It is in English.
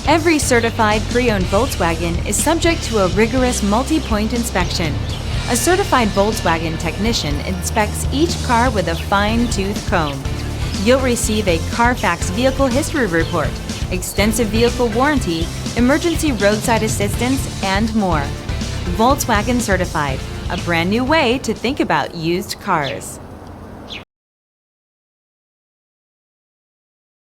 Every certified pre-owned Volkswagen is subject to a rigorous multi-point inspection. A certified Volkswagen technician inspects each car with a fine-tooth comb. You'll receive a CARFAX vehicle history report, extensive vehicle warranty, emergency roadside assistance, and more. Volkswagen Certified, a brand new way to think about used cars.